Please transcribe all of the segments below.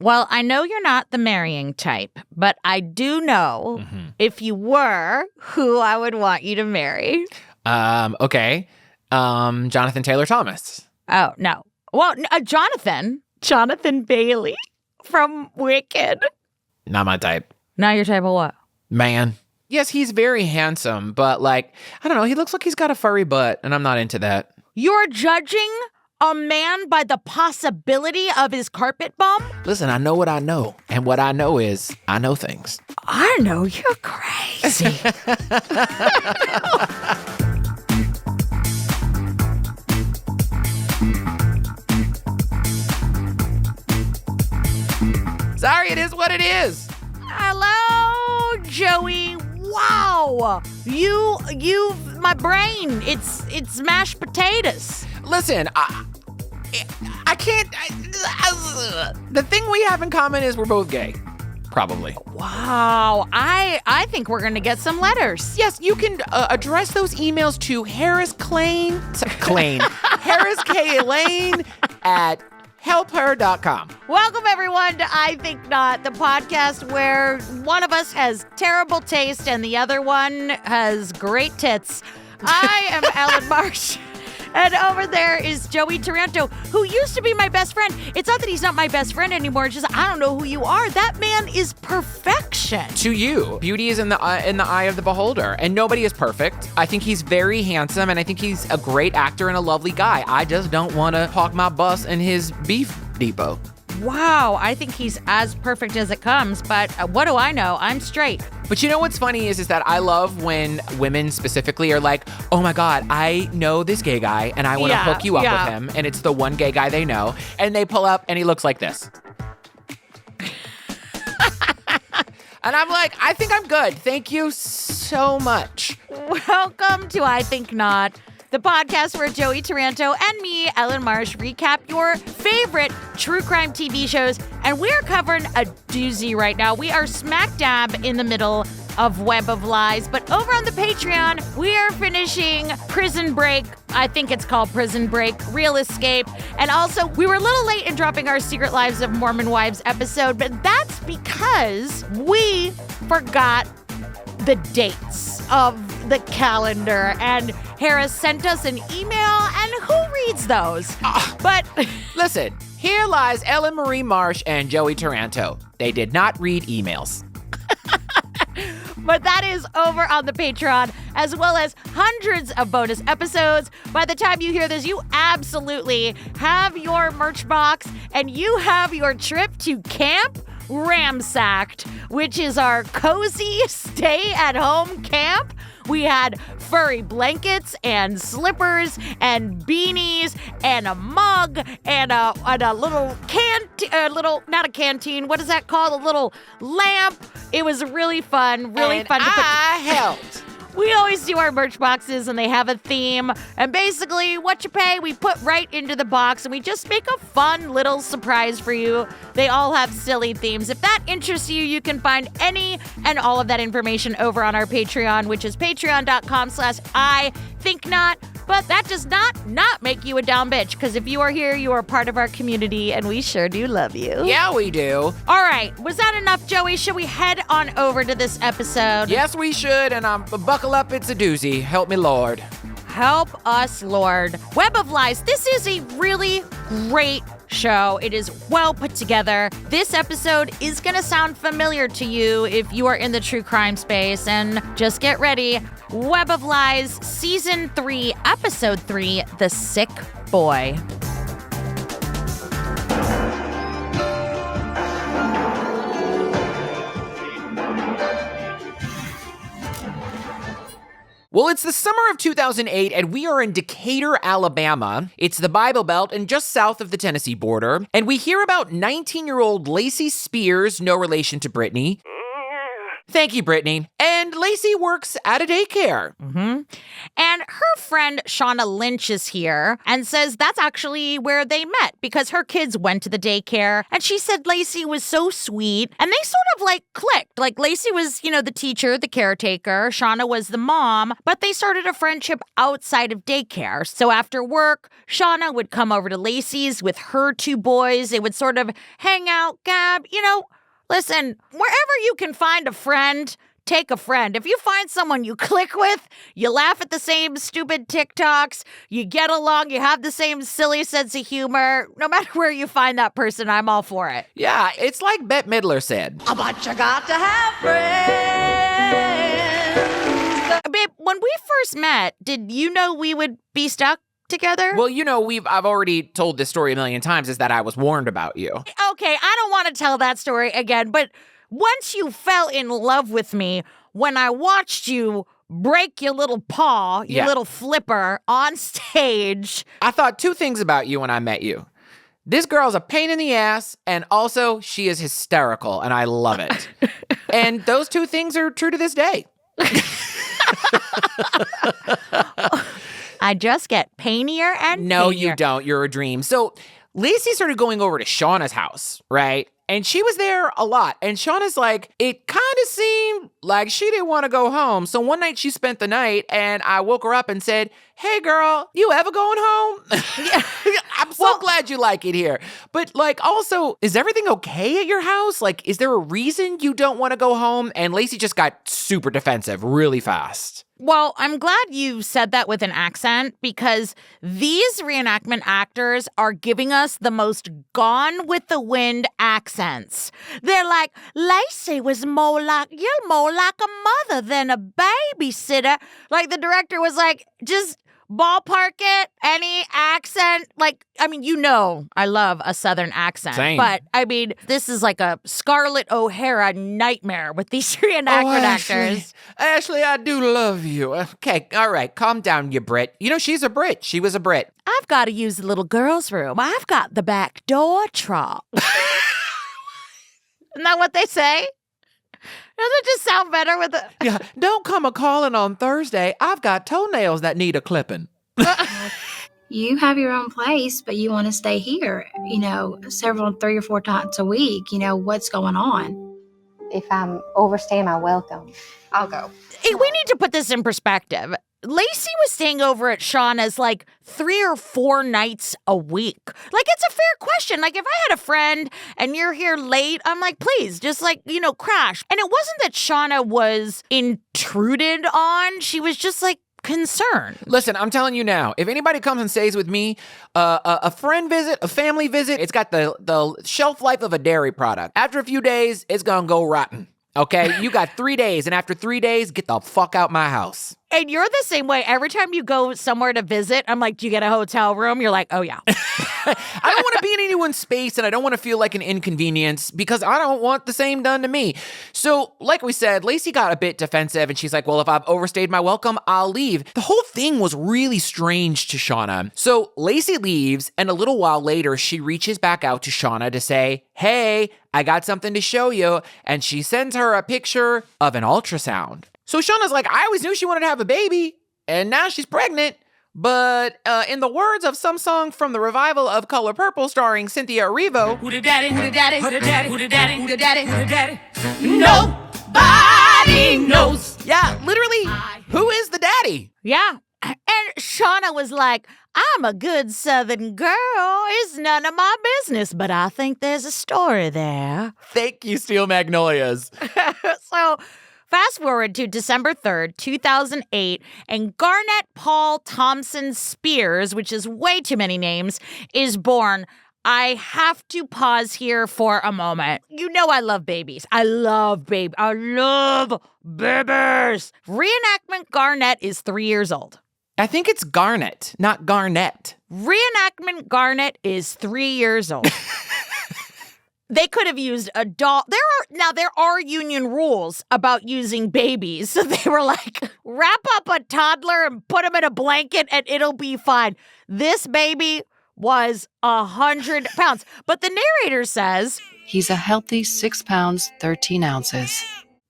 Well, I know you're not the marrying type, but I do know if you were, who I would want you to marry. Okay. Jonathan Taylor Thomas. Oh, no. Well, Jonathan Bailey from Wicked. Not my type. Not your type of what? Man. Yes, he's very handsome, but I don't know. He looks like he's got a furry butt, and I'm not into that. You're judging a man by the possibility of his carpet bum? Listen, I know what I know. And what I know is I know things. I know you're crazy. Sorry, it is what it is. Hello, Joey. Wow. My brain, it's mashed potatoes. Listen, I can't. The thing we have in common is we're both gay. Probably. Wow. I think we're going to get some letters. Yes, you can address those emails to Harris K. Lane at helpher.com. Welcome, everyone, to I Think Not, the podcast where one of us has terrible taste and the other one has great tits. I am Ellen Marsh. And over there is Joey Taranto, who used to be my best friend. It's not that he's not my best friend anymore. It's just I don't know who you are. That man is perfection. To you, beauty is in the eye of the beholder, and nobody is perfect. I think he's very handsome, and I think he's a great actor and a lovely guy. I just don't want to park my bus in his beef depot. Wow, I think he's as perfect as it comes, but what do I know? I'm straight. But you know what's funny is that I love when women specifically are like, oh my God, I know this gay guy and I want to hook you up with him. And it's the one gay guy they know. And they pull up and he looks like this. And I'm like, I think I'm good. Thank you so much. Welcome to I Think Not, the podcast where Joey Taranto and me, Ellen Marsh, recap your favorite true crime TV shows. And we're covering a doozy right now. We are smack dab in the middle of Web of Lies. But over on the Patreon, we are finishing Prison Break. I think it's called Prison Break, Real Escape. And also, we were a little late in dropping our Secret Lives of Mormon Wives episode, but that's because we forgot the dates of the calendar, and Harris sent us an email, and who reads those? But listen, here lies Ellen Marie Marsh and Joey Taranto. They did not read emails. But that is over on the Patreon, as well as hundreds of bonus episodes. By the time you hear this, you absolutely have your merch box, and you have your trip to Camp Ramsacked, which is our cozy stay-at-home camp. We had furry blankets and slippers and beanies and a mug and a little not a canteen. What is that called? A little lamp. It was really fun. Really fun to put. I helped. We always do our merch boxes, and they have a theme. And basically, what you pay, we put right into the box, and we just make a fun little surprise for you. They all have silly themes. If that interests you, you can find any and all of that information over on our Patreon, which is patreon.com/IThinkNot. But that does not make you a down bitch, because if you are here, you are part of our community, and we sure do love you. Yeah, we do. All right. Was that enough, Joey? Should we head on over to this episode? Yes, we should, and buckle up. It's a doozy. Help me, Lord. Help us, Lord. Web of Lies. This is a really great show. It is well put together. This episode is going to sound familiar to you if you are in the true crime space. And just get ready. Web of Lies, Season 3, Episode 3, The Sick Boy. Well, it's the summer of 2008, and we are in Decatur, Alabama. It's the Bible Belt and just south of the Tennessee border. And we hear about 19-year-old Lacey Spears, no relation to Brittany. Thank you, Brittany. And Lacey works at a daycare. Mm-hmm. And her friend Shauna Lynch is here and says that's actually where they met because her kids went to the daycare. And she said Lacey was so sweet. And they sort of like clicked. Like Lacey was, the teacher, the caretaker. Shauna was the mom. But they started a friendship outside of daycare. So after work, Shauna would come over to Lacey's with her two boys. They would sort of hang out, gab. Listen, wherever you can find a friend, take a friend. If you find someone you click with, you laugh at the same stupid TikToks, you get along, you have the same silly sense of humor, no matter where you find that person, I'm all for it. Yeah, it's like Bette Midler said. But you got to have friends. Babe, when we first met, did you know we would be stuck together? Well, I've already told this story a million times, is that I was warned about you. Okay, I don't want to tell that story again, but once you fell in love with me, when I watched you break your little paw, your little flipper on stage. I thought two things about you when I met you. This girl's a pain in the ass, and also she is hysterical, and I love it. And those two things are true to this day. I just get painier and No, painier. you don't. You're a dream. So Lacey started going over to Shauna's house, right? And she was there a lot. And Shauna's like, it kind of seemed like she didn't want to go home. So one night she spent the night and I woke her up and said, hey, girl, you ever going home? I'm so glad you like it here. But also, is everything okay at your house? Is there a reason you don't want to go home? And Lacey just got super defensive really fast. Well, I'm glad you said that with an accent because these reenactment actors are giving us the most Gone with the Wind accents. They're like, Lacey was you're more like a mother than a babysitter. Like the director was like, just ballpark it, any accent. I love a Southern accent. Same. But, this is like a Scarlett O'Hara nightmare with these reenactment actors. Ashley, I do love you. Okay, all right, calm down, you Brit. She's a Brit. She was a Brit. I've got to use the little girl's room. I've got the back door trap. Isn't that what they say? Doesn't it just sound better with the... Yeah, don't come a-calling on Thursday. I've got toenails that need a clipping. You have your own place, but you want to stay here, 3 or 4 times a week. What's going on? If I'm overstaying my welcome, I'll go. Hey, we need to put this in perspective. Lacey was staying over at Shauna's 3 or 4 nights a week. It's a fair question. If I had a friend and you're here late, I'm like, please, just crash. And it wasn't that Shauna was intruded on. She was just concerned. Listen, I'm telling you now, if anybody comes and stays with me, a friend visit, a family visit, it's got the shelf life of a dairy product. After a few days, it's gonna go rotten. Okay? You got 3 days, and after 3 days, get the fuck out my house. And you're the same way. Every time you go somewhere to visit, I'm like, do you get a hotel room? You're like, oh, yeah. I don't want to be in anyone's space, and I don't want to feel like an inconvenience because I don't want the same done to me. So, like we said, Lacey got a bit defensive, and she's like, well, if I've overstayed my welcome, I'll leave. The whole thing was really strange to Shauna. So Lacey leaves, and a little while later, she reaches back out to Shauna to say, hey, I got something to show you. And she sends her a picture of an ultrasound. So Shauna's like, I always knew she wanted to have a baby, and now she's pregnant. But in the words of some song from the revival of Color Purple starring Cynthia Erivo, Who the daddy, who the daddy, who the daddy, who the daddy, who the daddy, who the daddy? Nobody knows. yeah, literally, who is the daddy? Yeah. And Shauna was like, I'm a good Southern girl. It's none of my business, but I think there's a story there. Thank you, Steel Magnolias. So fast forward to December 3rd, 2008, and Garnett Paul Thompson Spears, which is way too many names, is born. I have to pause here for a moment. I love babies. I love babies. Reenactment Garnett is 3 years old. I think it's Garnet, not Garnett. Reenactment Garnett is 3 years old. They could have used a doll. There are union rules about using babies. So they were like, wrap up a toddler and put him in a blanket and it'll be fine. This baby was 100 pounds. But the narrator says, he's a healthy 6 pounds, 13 ounces.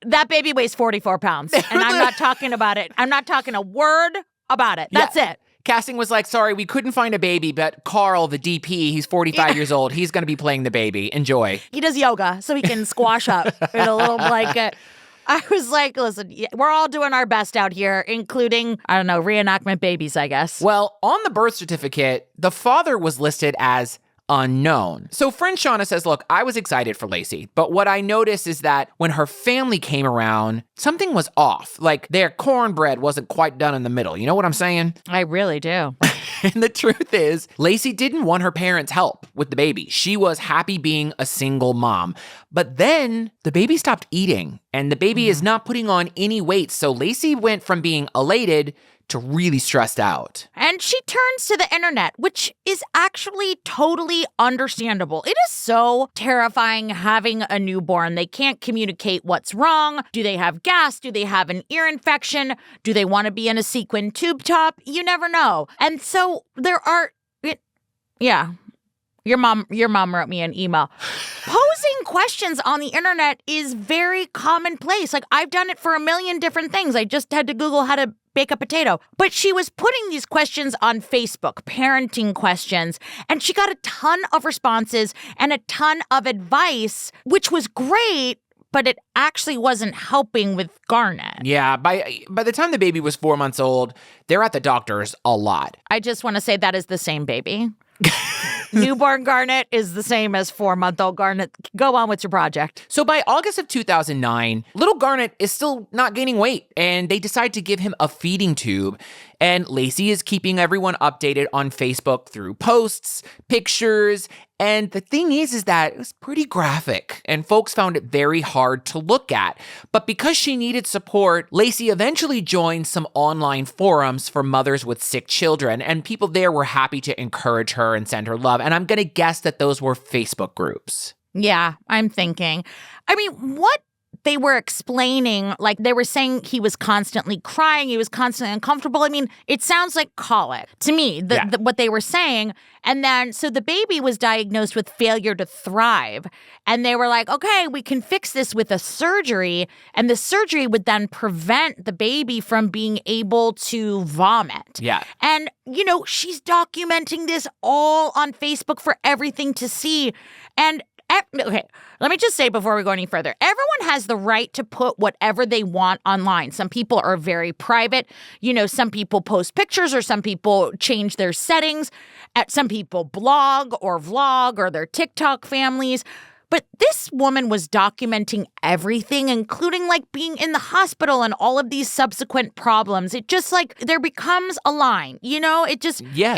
that baby weighs 44 pounds. And I'm not talking about it. I'm not talking a word about it. That's it. Casting was like, sorry, we couldn't find a baby, but Carl, the DP, he's 45 years old. He's going to be playing the baby. Enjoy. He does yoga so he can squash up in a little blanket. I was like, listen, we're all doing our best out here, including, I don't know, reenactment babies, I guess. Well, on the birth certificate, the father was listed as unknown. So friend Shauna says, look, I was excited for Lacey, but what I noticed is that when her family came around, something was off. Like their cornbread wasn't quite done in the middle. You know what I'm saying? I really do. And the truth is, Lacey didn't want her parents' help with the baby. She was happy being a single mom. But then the baby stopped eating and the baby is not putting on any weight. So Lacey went from being elated to really stressed out. And she turns to the internet, which is actually totally understandable. It is so terrifying having a newborn. They can't communicate what's wrong. Do they have gas? Do they have an ear infection? Do they want to be in a sequin tube top? You never know. And so there are, your mom wrote me an email. Posing questions on the internet is very commonplace. Like I've done it for a million different things. I just had to Google how to bake a potato. But she was putting these questions on Facebook, parenting questions, and she got a ton of responses and a ton of advice, which was great, but it actually wasn't helping with Garnett. Yeah, by the time the baby was 4 months old, they're at the doctors a lot. I just want to say that is the same baby. Newborn Garnett is the same as 4-month-old Garnett. Go on with your project. So by August of 2009, little Garnett is still not gaining weight, and they decide to give him a feeding tube. And Lacey is keeping everyone updated on Facebook through posts, pictures, and the thing is that it was pretty graphic, and folks found it very hard to look at. But because she needed support, Lacey eventually joined some online forums for mothers with sick children, and people there were happy to encourage her and send her love. And I'm going to guess that those were Facebook groups. Yeah, I'm thinking. I mean, what they were explaining, like they were saying he was constantly crying, he was constantly uncomfortable. I mean, it sounds like colic to me, what they were saying. And then, so the baby was diagnosed with failure to thrive. And they were like, okay, we can fix this with a surgery. And the surgery would then prevent the baby from being able to vomit. Yeah. And, you know, she's documenting this all on Facebook for everything to see. And okay, let me just say before we go any further, everyone has the right to put whatever they want online. Some people are very private. You know, some people post pictures or some people change their settings. Some people blog or vlog or their TikTok families. But this woman was documenting everything, including like being in the hospital and all of these subsequent problems. It just like there becomes a line, you know, it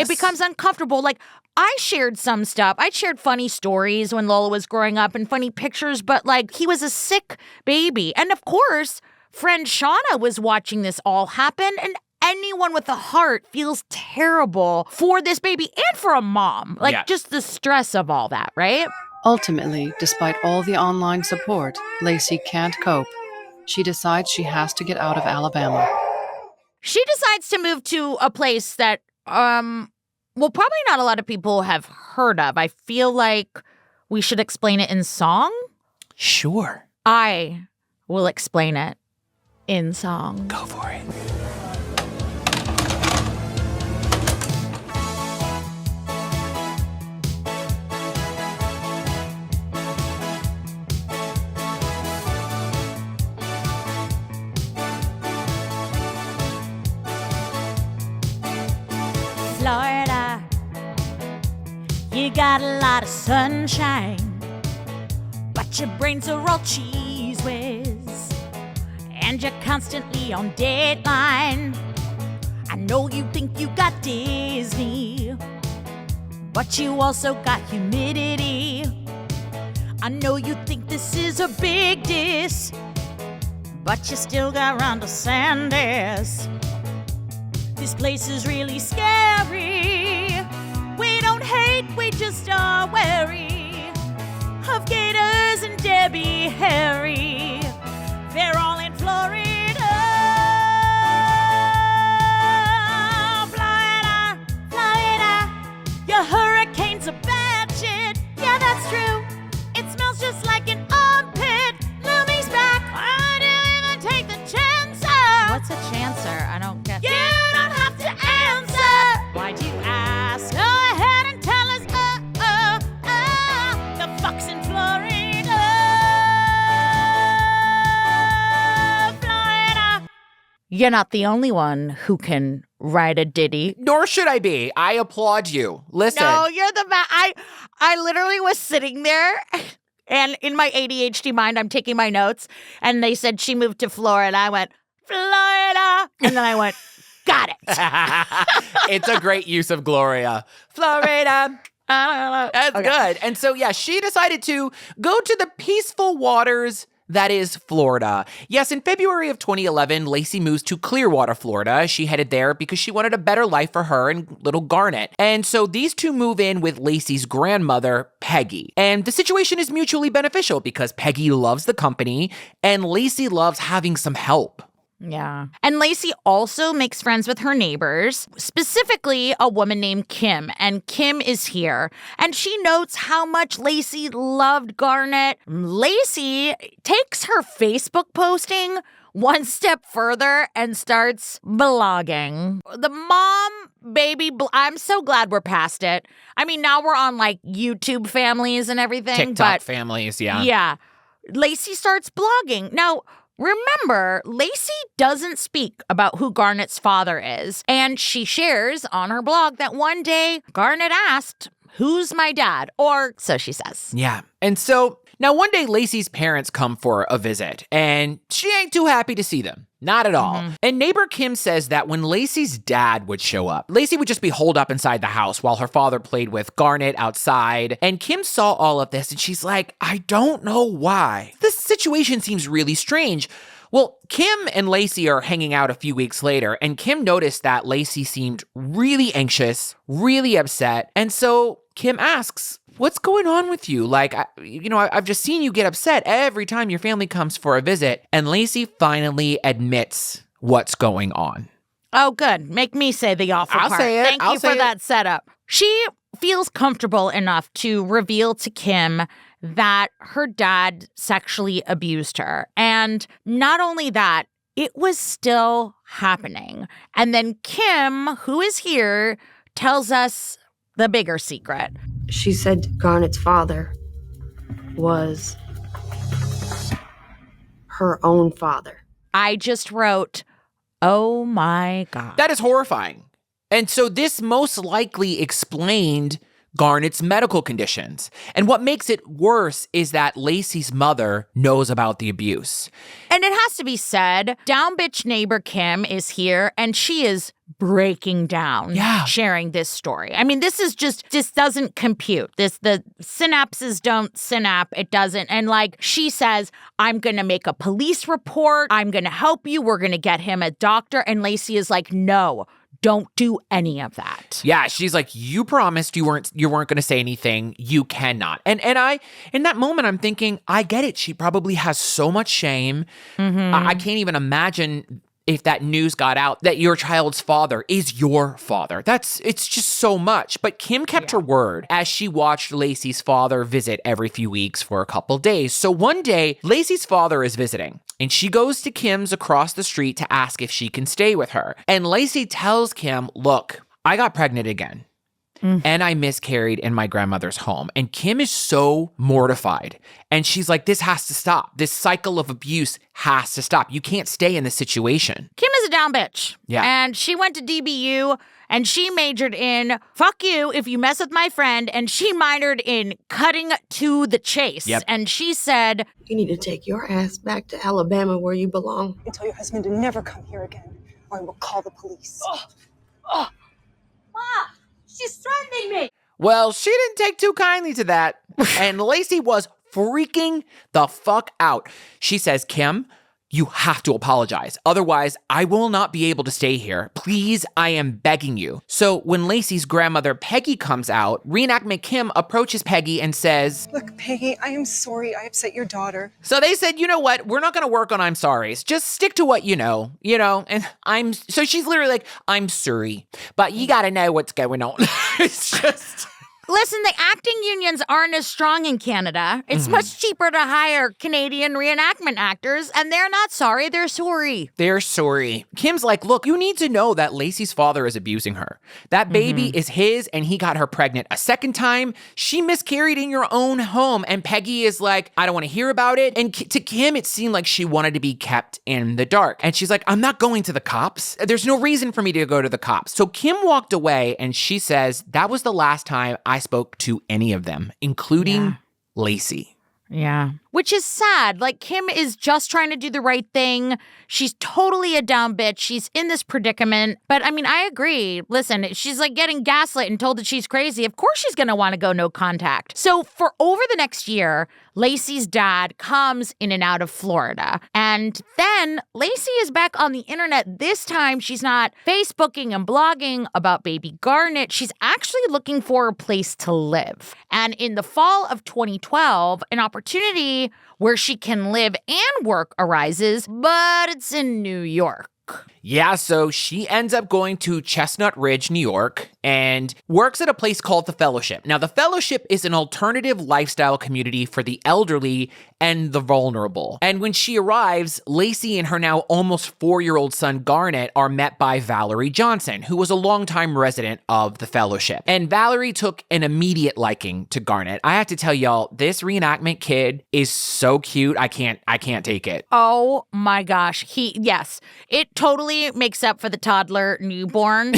becomes uncomfortable. Like I shared some stuff. I shared funny stories when Lola was growing up and funny pictures, but like he was a sick baby. And of course, friend Shauna was watching this all happen, and anyone with a heart feels terrible for this baby and for a mom. Like just the stress of all that, right? Ultimately, despite all the online support, Lacey can't cope. She decides she has to get out of Alabama. She decides to move to a place that, probably not a lot of people have heard of. I feel like we should explain it in song. Sure. I will explain it in song. Go for it. Florida, you got a lot of sunshine, but your brains are all cheese whiz, and you're constantly on deadline. I know you think you got Disney, but you also got humidity. I know you think this is a big diss, but you still got Ron DeSantis. This place is really scary. We don't hate, we just are wary of Gators and Debbie Harry. They're all in Florida. Florida, Florida. Your hurricane's a bad shit. Yeah, that's true. It smells just like an armpit. Lumi's back. Why do you even take the chancer? What's a chancer? I don't get it. You don't have to I do ask. Go ahead and tell us, the fuck's in Florida. Florida. You're not the only one who can write a ditty. Nor should I be. I applaud you. Listen. No, you're the best. I literally was sitting there, and in my ADHD mind, I'm taking my notes, and they said she moved to Florida. I went, Florida. And then I went, got it. It's a great use of Gloria. Florida. That's good. And so, yeah, she decided to go to the peaceful waters that is Florida. Yes, in February of 2011, Lacey moves to Clearwater, Florida. She headed there because she wanted a better life for her and little Garnett. And so these two move in with Lacey's grandmother, Peggy. And the situation is mutually beneficial because Peggy loves the company and Lacey loves having some help. Yeah. And Lacey also makes friends with her neighbors, specifically a woman named Kim. And Kim is here. And she notes how much Lacey loved Garnett. Lacey takes her Facebook posting one step further and starts blogging. The I'm so glad we're past it. I mean, now we're on like YouTube families and everything. TikTok families, yeah. Yeah. Lacey starts blogging. Now, remember, Lacey doesn't speak about who Garnett's father is, and she shares on her blog that one day Garnett asked, "Who's my dad?" Or so she says. Yeah. And so now one day Lacey's parents come for a visit, and she ain't too happy to see them. Not at all. And neighbor Kim says that when Lacey's dad would show up, Lacey would just be holed up inside the house while her father played with Garnett outside. And Kim saw all of this and she's like, I don't know why. This situation seems really strange. Well, Kim and Lacey are hanging out a few weeks later, and Kim noticed that Lacey seemed really anxious, really upset. And so Kim asks, what's going on with you? Like, I've just seen you get upset every time your family comes for a visit. And Lacey finally admits what's going on. Oh, good. Make me say the awful I'll part. say it. Thank you for that setup. She feels comfortable enough to reveal to Kim that her dad sexually abused her. And not only that, it was still happening. And then Kim, who is here, tells us the bigger secret. She said Garnett's father was her own father. I just wrote, oh my God. That is horrifying. And so this most likely explained Garnett's medical conditions. And what makes it worse is that Lacey's mother knows about the abuse. And it has to be said, down bitch neighbor Kim is here and she is breaking down, sharing this story. I mean, this doesn't compute. The synapses don't synapse. It doesn't. And like she says, I'm going to make a police report. I'm going to help you. We're going to get him a doctor. And Lacey is like, no. Don't do any of that. Yeah, she's like, you promised you weren't going to say anything. You cannot. And I, in that moment, I'm thinking, I get it. She probably has so much shame. I can't even imagine if that news got out that your child's father is your father. It's just so much. But Kim kept her word as she watched Lacey's father visit every few weeks for a couple days. So one day, Lacey's father is visiting. And she goes to Kim's across the street to ask if she can stay with her. And Lacey tells Kim, look, I got pregnant again. And I miscarried in my grandmother's home. And Kim is so mortified. And she's like, this has to stop. This cycle of abuse has to stop. You can't stay in this situation. Kim is a down bitch. Yeah. And she went to DBU and she majored in, fuck you if you mess with my friend. And she minored in cutting to the chase. Yep. And she said, You need to take your ass back to Alabama where you belong. And tell your husband to never come here again, or I will call the police. Ma, she's threatening me. Well, she didn't take too kindly to that. And Lacey was freaking the fuck out. She says, Kim, you have to apologize. Otherwise, I will not be able to stay here. Please, I am begging you. So when Lacey's grandmother, Peggy, comes out, reenactment Kim approaches Peggy and says, Look, Peggy, I am sorry I upset your daughter. So they said, you know what? We're not going to work on I'm sorry's. Just stick to what you know. And so she's literally like, I'm sorry, but you got to know what's going on. It's just... Listen, the acting unions aren't as strong in Canada. It's much cheaper to hire Canadian reenactment actors, and they're not sorry, they're sorry. They're sorry. Kim's like, look, you need to know that Lacey's father is abusing her. That baby is his, and he got her pregnant a second time. She miscarried in your own home. And Peggy is like, I don't want to hear about it. And to Kim, it seemed like she wanted to be kept in the dark. And she's like, I'm not going to the cops. There's no reason for me to go to the cops. So Kim walked away, and she says, that was the last time I spoke to any of them, including Lacey. Yeah. Which is sad. Like, Kim is just trying to do the right thing. She's totally a down bitch. She's in this predicament. But I mean, I agree. Listen, she's like getting gaslit and told that she's crazy. Of course she's going to want to go no contact. So for over the next year, Lacey's dad comes in and out of Florida. And then Lacey is back on the internet. This time, she's not Facebooking and blogging about baby Garnett. She's actually looking for a place to live. And in the fall of 2012, an opportunity where she can live and work arises, but it's in New York. Yeah, so she ends up going to Chestnut Ridge, New York, and works at a place called The Fellowship. Now, The Fellowship is an alternative lifestyle community for the elderly and the vulnerable. And when she arrives, Lacey and her now almost 4-year-old son, Garnett, are met by Valerie Johnson, who was a longtime resident of The Fellowship. And Valerie took an immediate liking to Garnett. I have to tell y'all, this reenactment kid is so cute. I can't take it. Oh my gosh. Yes, it totally makes up for the toddler newborn.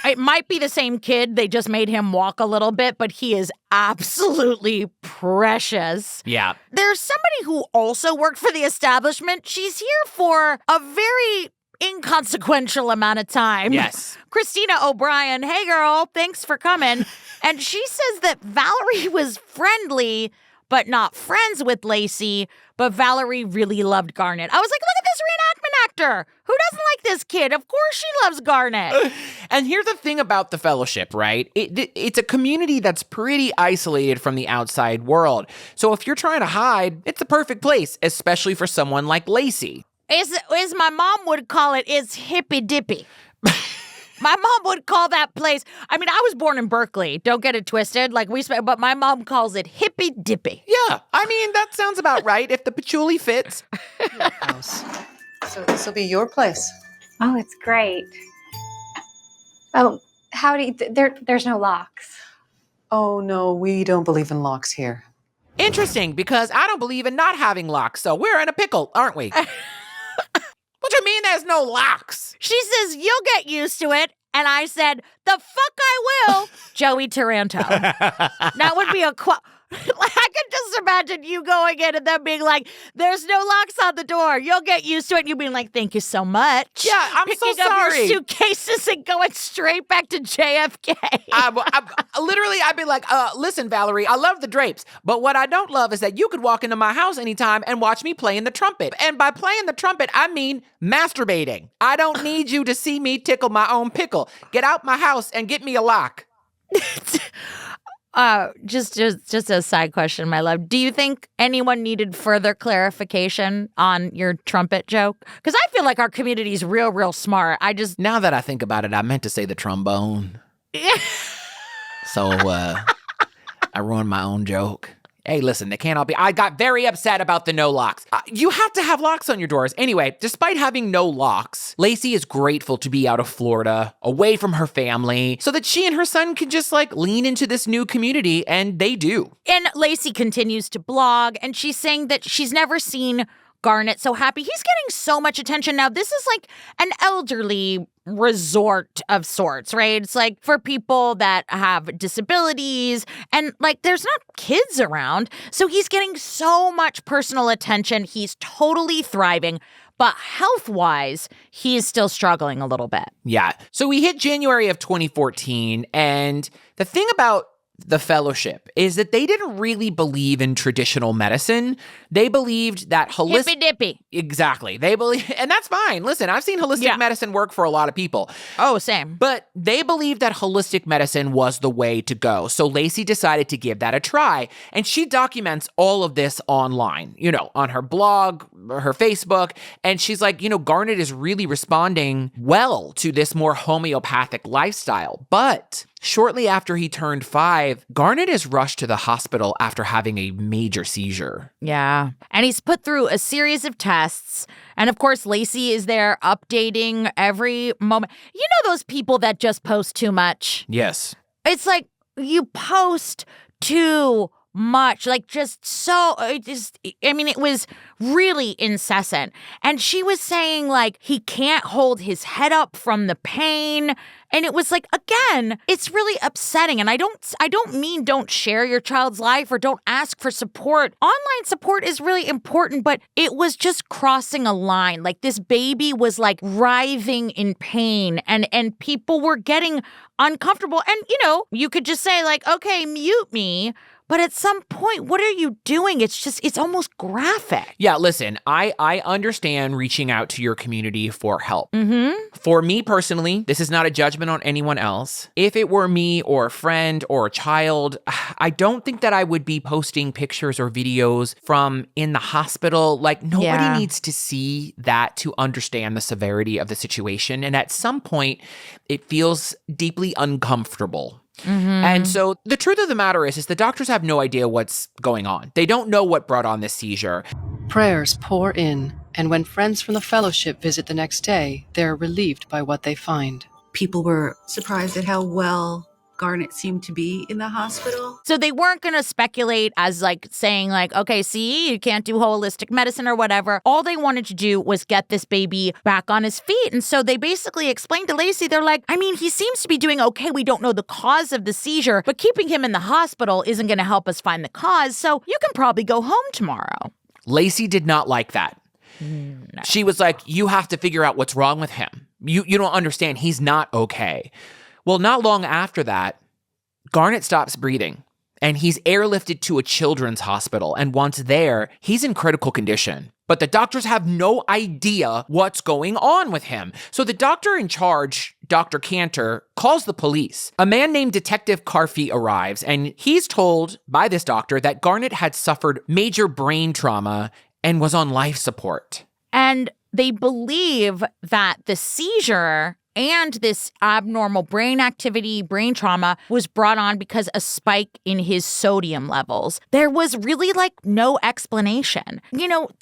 It might be the same kid. They just made him walk a little bit, but he is absolutely precious. Yeah. There's somebody who also worked for the establishment. She's here for a very inconsequential amount of time. Yes. Christina O'Brien. Hey, girl. Thanks for coming. And she says that Valerie was friendly, but not friends with Lacey, but Valerie really loved Garnett. I was like, look at this reenactment actor. Who doesn't like this kid? Of course she loves Garnett. And here's the thing about The Fellowship, right? It's a community that's pretty isolated from the outside world. So if you're trying to hide, it's the perfect place, especially for someone like Lacey. As my mom would call it, it's hippy dippy. My mom would call that place. I mean, I was born in Berkeley. Don't get it twisted. But my mom calls it hippy dippy. Yeah, I mean, that sounds about right if the patchouli fits. Your house. So this will be your place. Oh, it's great. Oh, howdy. There's no locks. Oh, no, we don't believe in locks here. Interesting, because I don't believe in not having locks, so we're in a pickle, aren't we? What do you mean there's no locks? She says, you'll get used to it. And I said, the fuck I will, Joey Taranto. That would be a I could just imagine you going in and them being like, there's no locks on the door. You'll get used to it. And you being like, thank you so much. Yeah, I'm so Picking up sorry. your suitcases and going straight back to JFK. I'd be like, listen, Valerie, I love the drapes, but what I don't love is that you could walk into my house anytime and watch me playing the trumpet. And by playing the trumpet, I mean masturbating. I don't need you to see me tickle my own pickle. Get out my house and get me a lock. Just a side question, my love. Do you think anyone needed further clarification on your trumpet joke? Because I feel like our community's real smart. Now that I think about it, I meant to say the trombone. So, I ruined my own joke. Hey, listen, they can't all be. I got very upset about the no locks. You have to have locks on your doors. Anyway, despite having no locks, Lacey is grateful to be out of Florida, away from her family, so that she and her son can just lean into this new community, and they do. And Lacey continues to blog, and she's saying that she's never seen Garnett so happy. He's getting so much attention now. This is like an elderly resort of sorts, right? It's like for people that have disabilities and there's not kids around. So he's getting so much personal attention. He's totally thriving. But health-wise, he is still struggling a little bit. Yeah. So we hit January of 2014, and the thing about The Fellowship is that they didn't really believe in traditional medicine. They believed that Hippy dippy. Exactly. They believe, and that's fine. Listen, I've seen holistic medicine work for a lot of people. Oh, same. But they believed that holistic medicine was the way to go. So Lacey decided to give that a try. And she documents all of this online, on her blog, her Facebook, and she's like, Garnett is really responding well to this more homeopathic lifestyle. But shortly after he turned 5, Garnett is rushed to the hospital after having a major seizure. Yeah. And he's put through a series of tests. And of course, Lacey is there updating every moment. You know those people that just post too much? Yes. It's like you post too much, like just so, it was really incessant. And she was saying like he can't hold his head up from the pain. And it was like, again, it's really upsetting. And I don't mean don't share your child's life or don't ask for support. Online support is really important, but it was just crossing a line. Like this baby was like writhing in pain and people were getting uncomfortable. And, you could just say like, okay, mute me. But at some point, what are you doing? It's almost graphic. Yeah, listen, I understand reaching out to your community for help. Mm-hmm. For me personally, this is not a judgment on anyone else. If it were me or a friend or a child, I don't think that I would be posting pictures or videos from in the hospital. Like, nobody needs to see that to understand the severity of the situation. And at some point, it feels deeply uncomfortable. Mm-hmm. And so the truth of the matter is the doctors have no idea what's going on. They don't know what brought on this seizure. Prayers pour in, and when friends from the fellowship visit the next day, they're relieved by what they find. People were surprised at how well Garnett seemed to be in the hospital. So they weren't going to speculate as like saying like, okay, see, you can't do holistic medicine or whatever. All they wanted to do was get this baby back on his feet. And so they basically explained to Lacey, they're like, he seems to be doing okay. We don't know the cause of the seizure, but keeping him in the hospital isn't going to help us find the cause. So you can probably go home tomorrow. Lacey did not like that. No. She was like, you have to figure out what's wrong with him. You don't understand. He's not okay. Well, not long after that, Garnett stops breathing and he's airlifted to a children's hospital. And once there, he's in critical condition. But the doctors have no idea what's going on with him. So the doctor in charge, Dr. Cantor, calls the police. A man named Detective Carfee arrives, and he's told by this doctor that Garnett had suffered major brain trauma and was on life support. And they believe that the seizure and this abnormal brain activity, brain trauma, was brought on because a spike in his sodium levels. There was really like no explanation.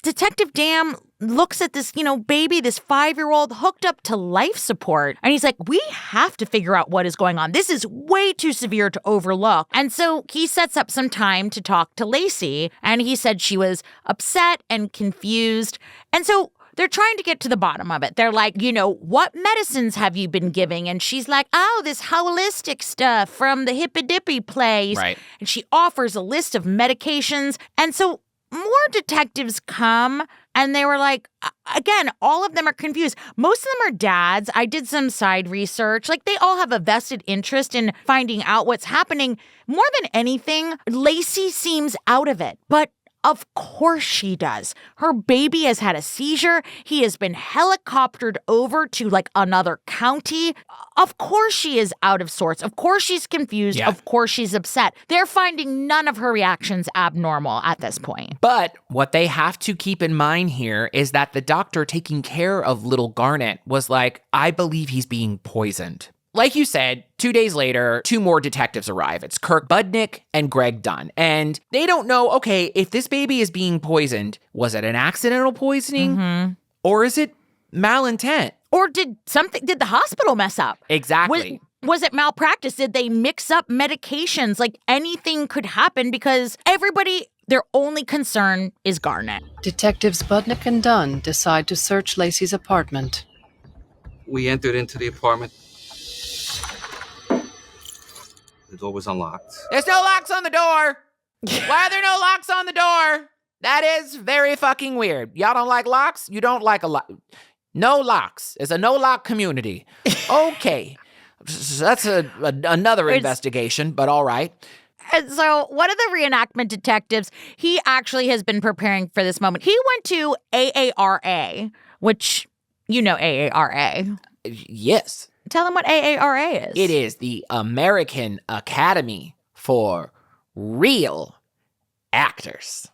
Detective Dam looks at this, baby, this 5-year-old hooked up to life support. And he's like, we have to figure out what is going on. This is way too severe to overlook. And so he sets up some time to talk to Lacey. And he said she was upset and confused. And so they're trying to get to the bottom of it. They're like, what medicines have you been giving? And she's like, this holistic stuff from the Hippy Dippy place. Right. And she offers a list of medications. And so more detectives come and they were like, again, all of them are confused. Most of them are dads. I did some side research. Like they all have a vested interest in finding out what's happening. More than anything, Lacey seems out of it. But of course she does. Her baby has had a seizure. He has been helicoptered over to like another county. Of course she is out of sorts. Of course she's confused. Yeah. Of course she's upset. They're finding none of her reactions abnormal at this point. But what they have to keep in mind here is that the doctor taking care of little Garnett was like, I believe he's being poisoned. Like you said, 2 days later, 2 more detectives arrive. It's Kirk Budnick and Greg Dunn. And they don't know, okay, if this baby is being poisoned, was it an accidental poisoning? Or is it malintent? Or did the hospital mess up? Exactly. Was it malpractice? Did they mix up medications? Like anything could happen because their only concern is Garnett. Detectives Budnick and Dunn decide to search Lacey's apartment. We entered into the apartment. The door was unlocked. There's no locks on the door. Why are there no locks on the door? That is very fucking weird. Y'all don't like locks? You don't like a lock. No locks. It's a no-lock community. Okay. That's another investigation, but all right. And so one of the reenactment detectives, he actually has been preparing for this moment. He went to AARA, which, AARA. Yes. Tell them what AARA is. It is the American Academy for Real Actors.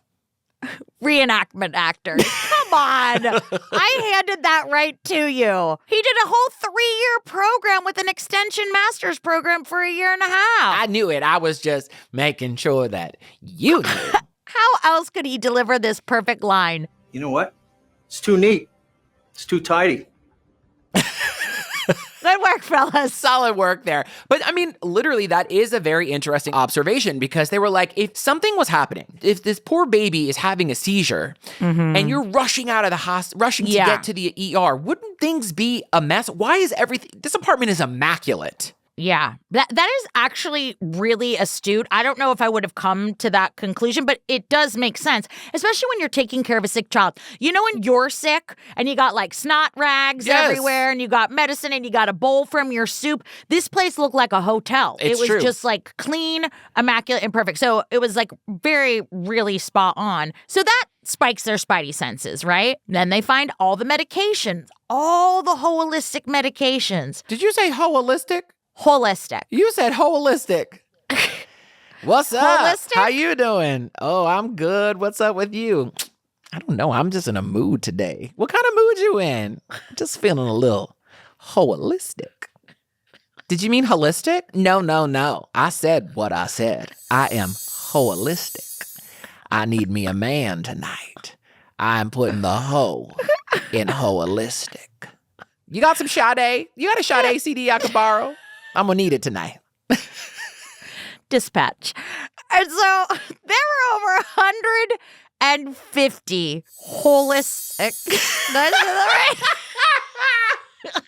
reenactment actors. Come on. I handed that right to you. He did a whole 3-year program with an extension master's program for a year and a half. I knew it. I was just making sure that you knew. How else could he deliver this perfect line? You know what? It's too neat. It's too tidy. Good work, fellas. Solid work there. But I mean, literally, that is a very interesting observation because they were like, if something was happening, if this poor baby is having a seizure and you're rushing out of the hospital, rushing to get to the ER, wouldn't things be a mess? Why is everything, this apartment is immaculate. Yeah, that is actually really astute. I don't know if I would have come to that conclusion, but it does make sense, especially when you're taking care of a sick child. You know when you're sick and you got like snot rags everywhere and you got medicine and you got a bowl from your soup? This place looked like a hotel. It was just like clean, immaculate, and perfect. So it was like really spot on. So that spikes their spidey senses, right? Then they find all the medications, all the holistic medications. Did you say holistic? Holistic. You said holistic. What's up? Holistic? How you doing? Oh, I'm good. What's up with you? I don't know. I'm just in a mood today. What kind of mood you in? Just feeling a little holistic. Did you mean holistic? No. I said what I said. I am holistic. I need me a man tonight. I'm putting the hoe in holistic. You got some Sade? You got a Sade CD I could borrow? I'm going to need it tonight. Dispatch. And so there were over 150 holistic. That's right.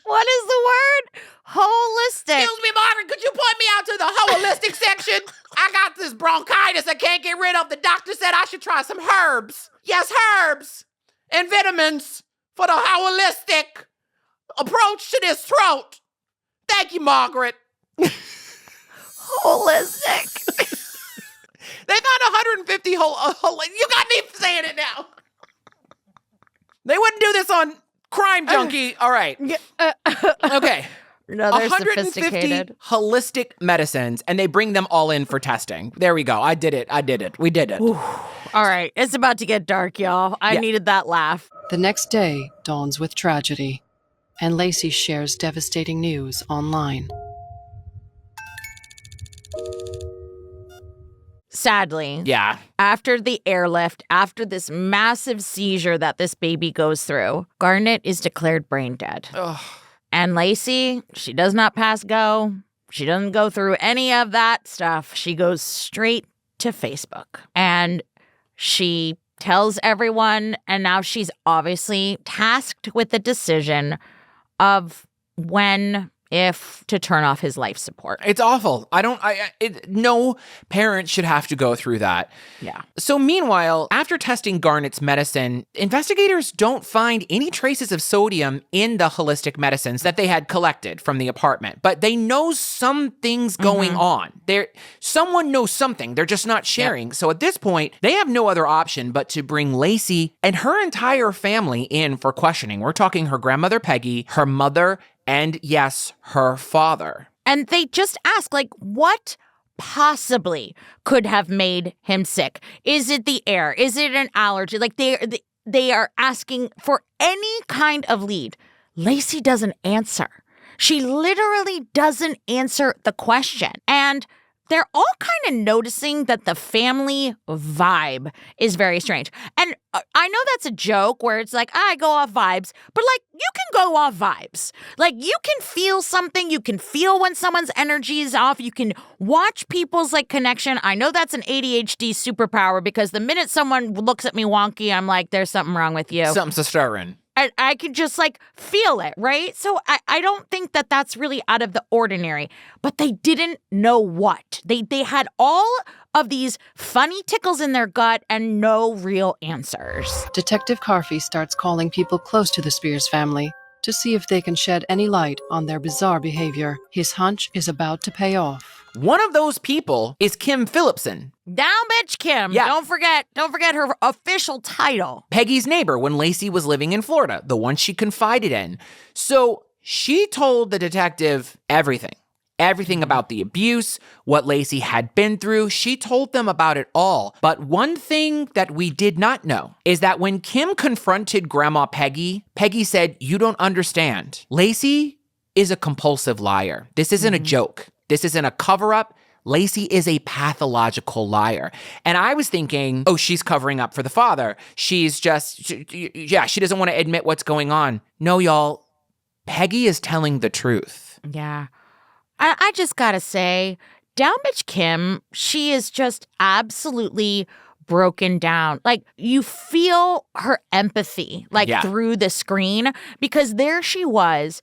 What is the word? Holistic. Excuse me, Marvin, could you point me out to the holistic section? I got this bronchitis I can't get rid of. The doctor said I should try some herbs. Yes, herbs and vitamins for the holistic approach to this throat. Thank you, Margaret. Holistic. They found 150 you got me saying it now. They wouldn't do this on Crime Junkie. All right. Okay. No, they're 150 sophisticated. holistic medicines, and they bring them all in for testing. There we go. I did it. We did it. Ooh. All right. It's about to get dark, y'all. I needed that laugh. The next day dawns with tragedy, and Lacey shares devastating news online. Sadly, Yeah. after the airlift, after this massive seizure that this baby goes through, Garnett is declared brain dead. Ugh. And Lacey, she does not pass go. She doesn't go through any of that stuff. She goes straight to Facebook. And she tells everyone, and now she's obviously tasked with the decision of when, if, to turn off his life support. It's awful. No parent should have to go through that. Yeah. So meanwhile, after testing Garnett's medicine, investigators don't find any traces of sodium in the holistic medicines that they had collected from the apartment, but they know something's going on. Someone knows something. They're just not sharing. Yep. So at this point, they have no other option but to bring Lacey and her entire family in for questioning. We're talking her grandmother, Peggy, her mother, and yes, her father. And they just ask, like, what possibly could have made him sick? Is it the air? Is it an allergy? Like, they are asking for any kind of lead. Lacey doesn't answer. She literally doesn't answer the question. And they're all kind of noticing that the family vibe is very strange. And I know that's a joke where it's like, I go off vibes, but like, you can go off vibes. Like, you can feel something. You can feel when someone's energy is off. You can watch people's like connection. I know that's an ADHD superpower because the minute someone looks at me wonky, I'm like, there's something wrong with you. Something's stirring. I could just like feel it, right? So I don't think that that's really out of the ordinary, but they didn't know what. They had all of these funny tickles in their gut and no real answers. Detective Carfey starts calling people close to the Spears family to see if they can shed any light on their bizarre behavior. His hunch is about to pay off. One of those people is Kim Phillipson. Down bitch Kim. Yeah. Don't forget her official title. Peggy's neighbor when Lacey was living in Florida, the one she confided in. So she told the detective everything. Everything about the abuse, what Lacey had been through, she told them about it all. But one thing that we did not know is that when Kim confronted Grandma Peggy, Peggy said, "You don't understand. Lacey is a compulsive liar. This isn't a joke. This isn't a cover-up. Lacey is a pathological liar." And I was thinking, oh, she's covering up for the father. She's just, she doesn't want to admit what's going on. No, y'all, Peggy is telling the truth. Yeah. I just gotta say, Down Bitch Kim, she is just absolutely broken down. Like, you feel her empathy, through the screen, because there she was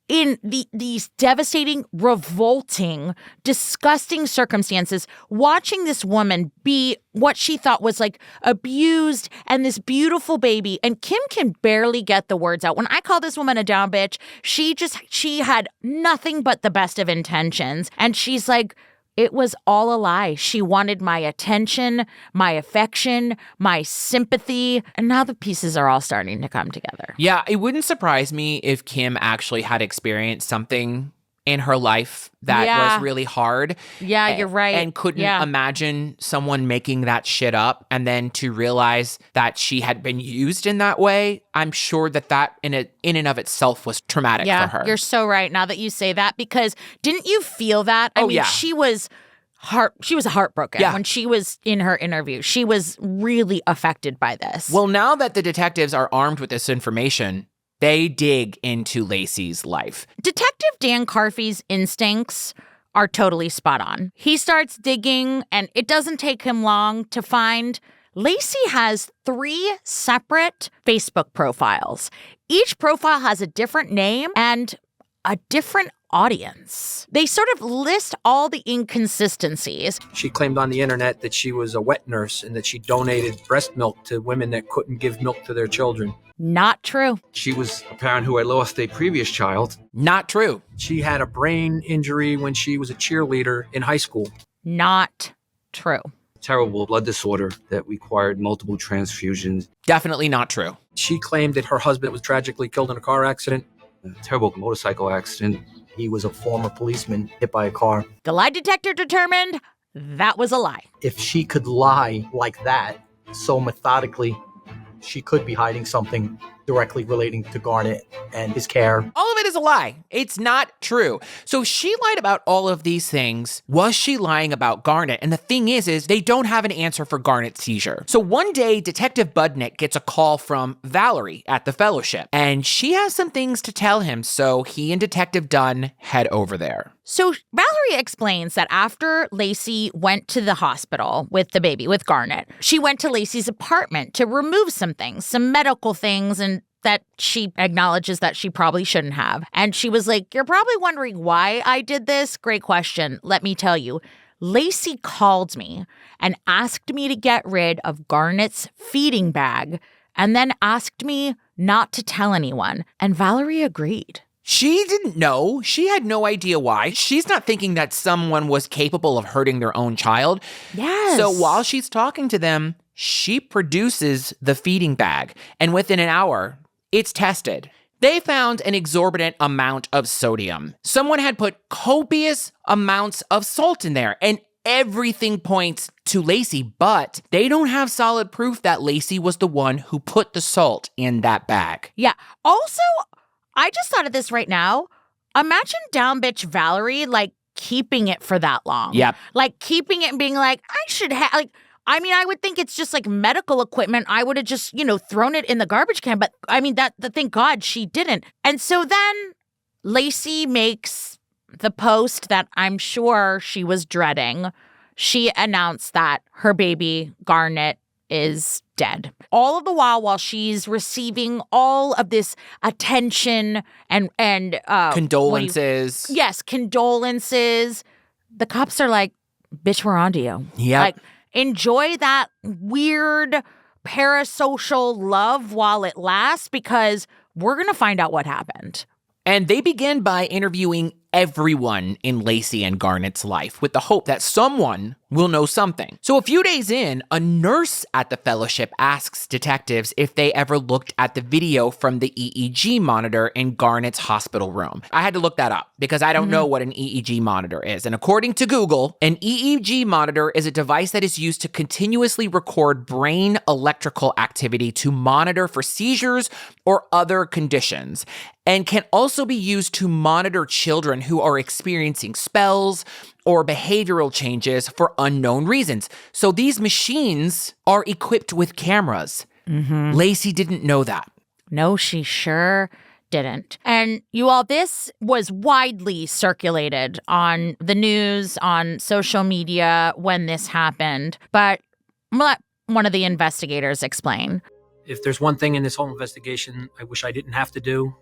in these devastating, revolting, disgusting circumstances, watching this woman be what she thought was abused, and this beautiful baby. And Kim can barely get the words out. When I call this woman a down bitch, she had nothing but the best of intentions. And she's like, it was all a lie. She wanted my attention, my affection, my sympathy. And now the pieces are all starting to come together. Yeah, it wouldn't surprise me if Kim actually had experienced something in her life that was really hard. Yeah, you're right. And couldn't imagine someone making that shit up, and then to realize that she had been used in that way. I'm sure that in and of itself was traumatic for her. You're so right now that you say that, because didn't you feel that? I mean, she was heartbroken when she was in her interview. She was really affected by this. Well, now that the detectives are armed with this information, they dig into Lacey's life. Detective Dan Carfey's instincts are totally spot on. He starts digging, and it doesn't take him long to find Lacey has 3 separate Facebook profiles. Each profile has a different name and a different audience. They sort of list all the inconsistencies. She claimed on the internet that she was a wet nurse and that she donated breast milk to women that couldn't give milk to their children. Not true. She was a parent who had lost a previous child. Not true. She had a brain injury when she was a cheerleader in high school. Not true. Terrible blood disorder that required multiple transfusions. Definitely not true. She claimed that her husband was tragically killed in a car accident. A terrible motorcycle accident. He was a former policeman hit by a car. The lie detector determined that was a lie. If she could lie like that, so methodically, she could be hiding something directly relating to Garnett and his care. All of it is a lie. It's not true. So she lied about all of these things. Was she lying about Garnett? And the thing is they don't have an answer for Garnett's seizure. So one day, Detective Budnick gets a call from Valerie at the fellowship, and she has some things to tell him. So he and Detective Dunn head over there. So Valerie explains that after Lacey went to the hospital with the baby, with Garnett, she went to Lacey's apartment to remove some things, some medical things, and that she acknowledges that she probably shouldn't have. And she was like, "You're probably wondering why I did this? Great question. Let me tell you. Lacey called me and asked me to get rid of Garnett's feeding bag, and then asked me not to tell anyone." And Valerie agreed. She didn't know. She had no idea why. She's not thinking that someone was capable of hurting their own child. Yes. So while she's talking to them, she produces the feeding bag. And within an hour, it's tested. They found an exorbitant amount of sodium. Someone had put copious amounts of salt in there, and everything points to Lacey, but they don't have solid proof that Lacey was the one who put the salt in that bag. Yeah. Also, I just thought of this right now. Imagine down bitch Valerie, keeping it for that long. Yep. Keeping it and being like, I should have, I would think it's just medical equipment. I would have just, thrown it in the garbage can. But thank God she didn't. And so then Lacey makes the post that I'm sure she was dreading. She announced that her baby, Garnett, is dead. All of the while she's receiving all of this attention and condolences. Yes, condolences. The cops are like, "Bitch, we're on to you." Yeah. Enjoy that weird parasocial love while it lasts, because we're going to find out what happened. And they begin by interviewing everyone in Lacey and Garnett's life with the hope that someone will know something. So a few days in, a nurse at the fellowship asks detectives if they ever looked at the video from the EEG monitor in Garnett's hospital room. I had to look that up because I don't know what an EEG monitor is. And according to Google, an EEG monitor is a device that is used to continuously record brain electrical activity to monitor for seizures or other conditions, and can also be used to monitor children who are experiencing spells or behavioral changes for unknown reasons. So these machines are equipped with cameras. Lacey didn't know that. No, she sure didn't. And you all, this was widely circulated on the news, on social media when this happened. But I'm gonna let one of the investigators explain. If there's one thing in this whole investigation I wish I didn't have to do,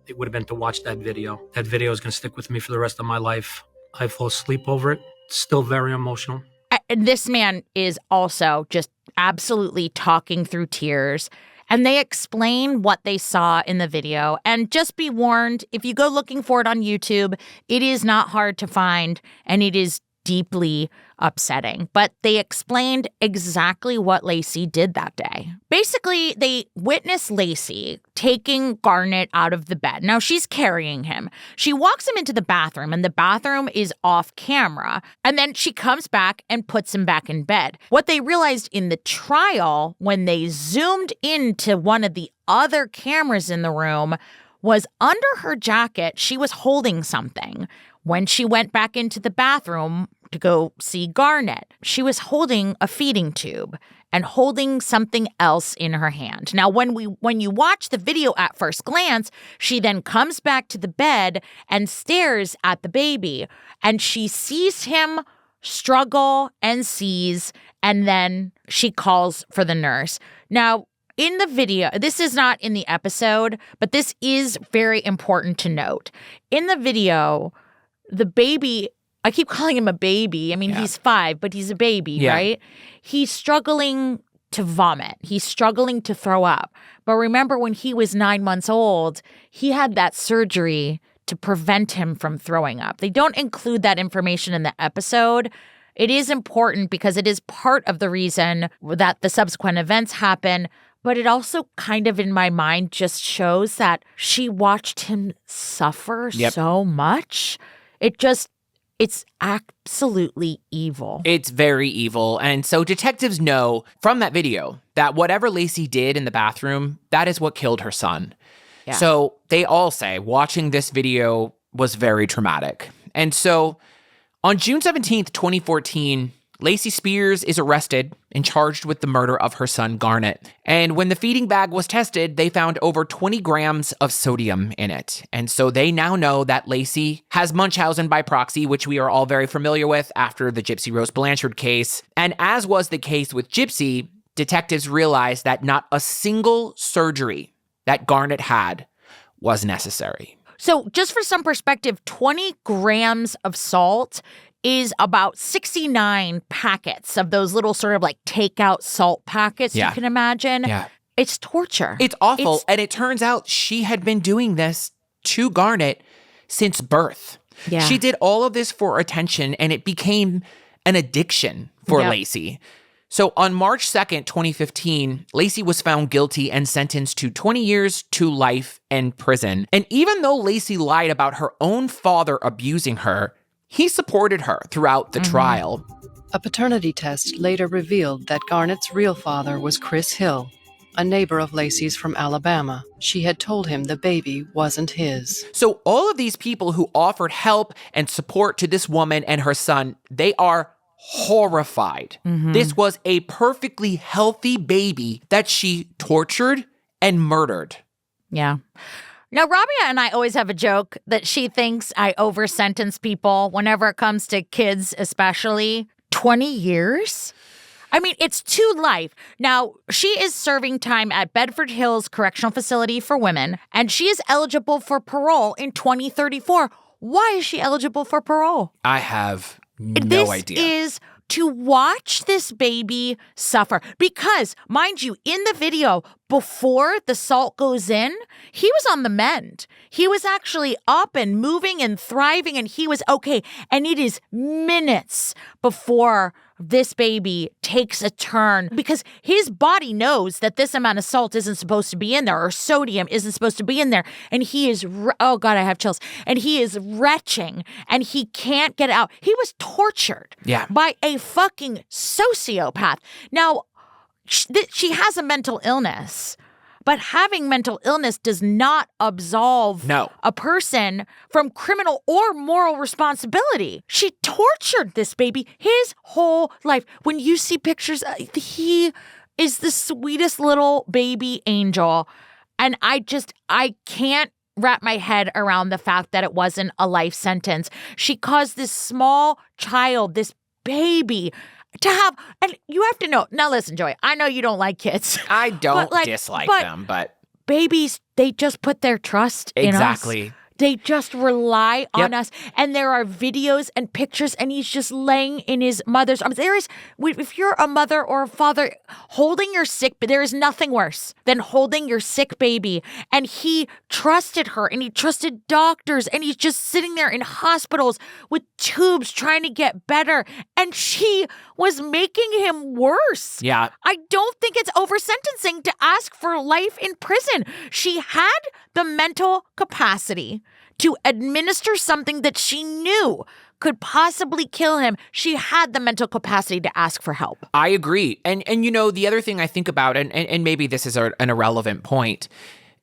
it would have been to watch that video. That video is going to stick with me for the rest of my life. I fall asleep over it. It's still very emotional. And this man is also just absolutely talking through tears. And they explain what they saw in the video. And just be warned, if you go looking for it on YouTube, it is not hard to find, and it is deeply upsetting. But they explained exactly what Lacey did that day. Basically, they witnessed Lacey taking Garnett out of the bed. Now, she's carrying him. She walks him into the bathroom, and the bathroom is off camera. And then she comes back and puts him back in bed. What they realized in the trial, when they zoomed into one of the other cameras in the room, was under her jacket, she was holding something. When she went back into the bathroom to go see Garnett, she was holding a feeding tube and holding something else in her hand. Now, when you watch the video at first glance, she then comes back to the bed and stares at the baby, and she sees him struggle and seize, and then she calls for the nurse. Now, in the video, this is not in the episode, but this is very important to note. In the video, the baby, I keep calling him a baby. I mean, he's 5, but he's a baby, right? He's struggling to vomit. He's struggling to throw up. But remember, when he was 9 months old, he had that surgery to prevent him from throwing up. They don't include that information in the episode. It is important because it is part of the reason that the subsequent events happen. But it also kind of, in my mind, just shows that she watched him suffer so much. It's absolutely evil. It's very evil. And so detectives know from that video that whatever Lacey did in the bathroom, that is what killed her son. Yeah. So they all say watching this video was very traumatic. And so on June 17th, 2014, Lacey Spears is arrested and charged with the murder of her son, Garnett. And when the feeding bag was tested, they found over 20 grams of sodium in it. And so they now know that Lacey has Munchausen by proxy, which we are all very familiar with after the Gypsy Rose Blanchard case. And as was the case with Gypsy, detectives realized that not a single surgery that Garnett had was necessary. So just for some perspective, 20 grams of salt is about 69 packets of those little sort of like takeout salt packets you can imagine. Yeah. It's torture. It's awful. And it turns out she had been doing this to Garnett since birth. Yeah. She did all of this for attention, and it became an addiction for Lacey. So on March 2nd, 2015, Lacey was found guilty and sentenced to 20 years to life in prison. And even though Lacey lied about her own father abusing her, he supported her throughout the trial. A paternity test later revealed that Garnett's real father was Chris Hill, a neighbor of Lacey's from Alabama. She had told him the baby wasn't his. So all of these people who offered help and support to this woman and her son, they are horrified. This was a perfectly healthy baby that she tortured and murdered. Yeah. Now, Rabia and I always have a joke that she thinks I over-sentence people whenever it comes to kids, especially. 20 years? I mean, it's to life. Now, she is serving time at Bedford Hills Correctional Facility for Women, and she is eligible for parole in 2034. Why is she eligible for parole? I have no idea. This is to watch this baby suffer. Because, mind you, in the video, before the salt goes in, he was on the mend. He was actually up and moving and thriving, and he was okay. And it is minutes before this baby takes a turn because his body knows that this amount of salt isn't supposed to be in there or sodium isn't supposed to be in there. And he is, oh God, I have chills. And he is retching and he can't get out. He was tortured by a fucking sociopath. Now, she has a mental illness, but having mental illness does not absolve a person from criminal or moral responsibility. She tortured this baby his whole life. When you see pictures, he is the sweetest little baby angel. And I can't wrap my head around the fact that it wasn't a life sentence. She caused this small child, this baby, to have, and you have to know, now listen, Joy, I know you don't like kids. I don't dislike them, but babies, they just put their trust in us. Exactly. They just rely on us. And there are videos and pictures, and he's just laying in his mother's arms. If you're a mother or a father, holding your sick, there is nothing worse than holding your sick baby. And he trusted her, and he trusted doctors, and he's just sitting there in hospitals with tubes trying to get better. And she was making him worse. Yeah. I don't think it's over-sentencing to ask for life in prison. She had the mental capacity to administer something that she knew could possibly kill him. She had the mental capacity to ask for help. I agree. And you know, the other thing I think about, and maybe this is an irrelevant point,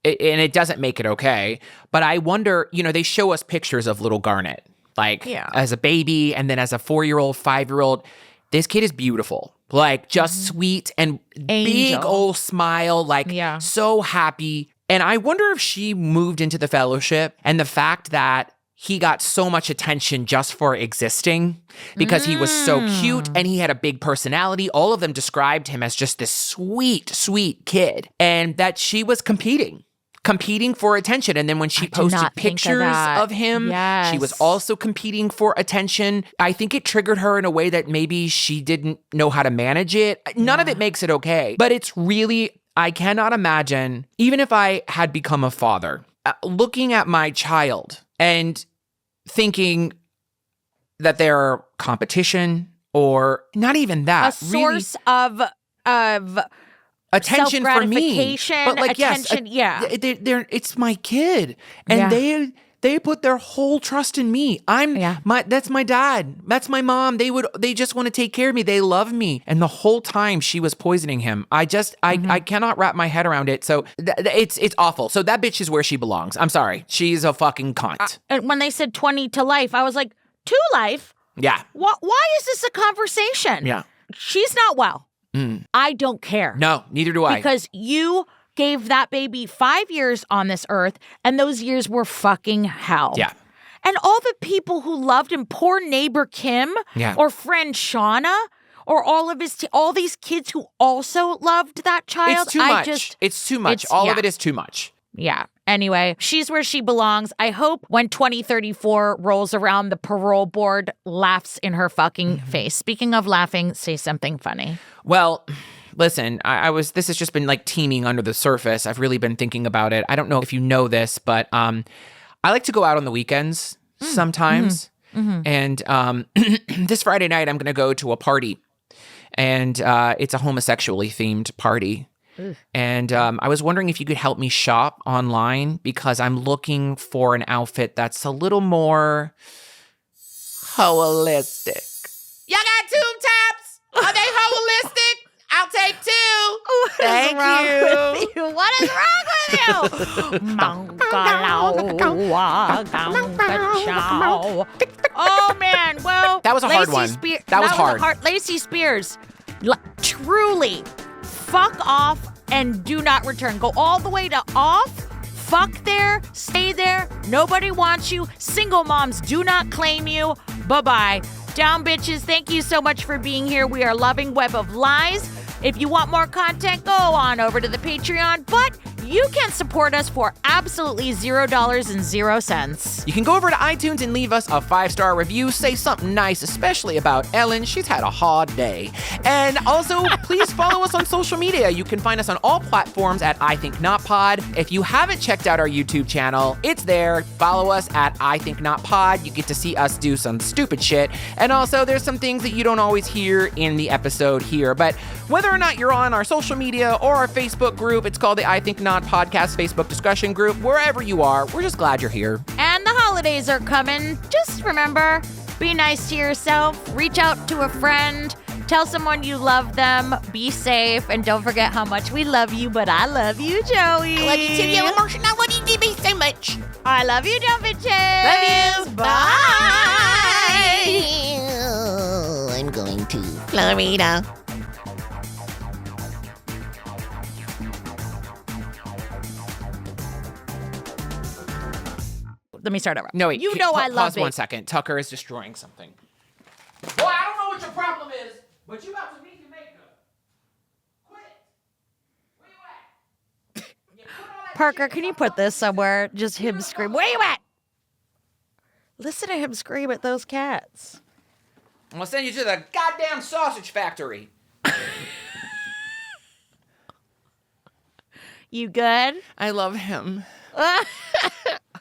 and it doesn't make it okay, but I wonder, you know, they show us pictures of little Garnett, like as a baby and then as a 4-year-old, 5-year-old. This kid is beautiful, like just sweet and big old smile, like so happy. And I wonder if she moved into the fellowship and the fact that he got so much attention just for existing because he was so cute and he had a big personality. All of them described him as just this sweet, sweet kid, and that she was competing for attention. And then when she posted pictures of him, she was also competing for attention. I think it triggered her in a way that maybe she didn't know how to manage it. None of it makes it okay, but it's really, I cannot imagine, even if I had become a father, looking at my child and thinking that they're competition or not even that. A source of attention for me. But like, attention, it's my kid. And they put their whole trust in me. That's my dad. That's my mom. They just want to take care of me. They love me. And the whole time she was poisoning him. I cannot wrap my head around it. So it's awful. So that bitch is where she belongs. I'm sorry. She's a fucking cunt. And when they said 20 to life, I was like, to life? Yeah. Why is this a conversation? Yeah. She's not well. I don't care. No, neither do I. Because you gave that baby 5 years on this earth, and those years were fucking hell. Yeah. And all the people who loved him, poor neighbor Kim, or friend Shauna, or all these kids who also loved that child. It's too much. It's too much. All of it is too much. Yeah. Anyway, she's where she belongs. I hope when 2034 rolls around, the parole board laughs in her fucking face. Speaking of laughing, say something funny. Well, listen, this has just been like teeming under the surface. I've really been thinking about it. I don't know if you know this, but I like to go out on the weekends sometimes. And this Friday night, I'm going to go to a party. And it's a homosexually themed party. And I was wondering if you could help me shop online because I'm looking for an outfit that's a little more holistic. Y'all got tube tops? Are they holistic? I'll take 2. Thank you. What is wrong with you? Oh, man. Well, that was a hard one. That was hard. Lacey Spears, truly, fuck off and do not return. Go all the way to off. Fuck there. Stay there. Nobody wants you. Single moms do not claim you. Bye-bye. Down, bitches. Thank you so much for being here. We are loving Web of Lies. If you want more content, go on over to the Patreon. But you can support us for absolutely $0.00. You can go over to iTunes and leave us a 5-star review. Say something nice, especially about Ellen. She's had a hard day. And also, please follow us on social media. You can find us on all platforms at I Think Not Pod. If you haven't checked out our YouTube channel, it's there. Follow us at I Think Not Pod. You get to see us do some stupid shit. And also, there's some things that you don't always hear in the episode here. But whether or not you're on our social media or our Facebook group, it's called the I Think Not Podcast Facebook discussion group. Wherever you are, we're just glad you're here. And the holidays are coming. Just remember, be nice to yourself. Reach out to a friend. Tell someone you love them. Be safe. And don't forget how much we love you. But I love you, Joey. I love you too, Yellow Martian. I love you, DB, so much. I love you, Jumpin' Chick. Love you. Bye. I'm going to Florida. Let me start over. No, wait. You know I love Pause 1 second. Tucker is destroying something. Boy, I don't know what your problem is, but you got to meet your makeup. Quit it. Where you at? Parker, can you put this somewhere? Just him scream. Where you at? Listen to him scream at those cats. I'm going to send you to the goddamn sausage factory. You good? I love him.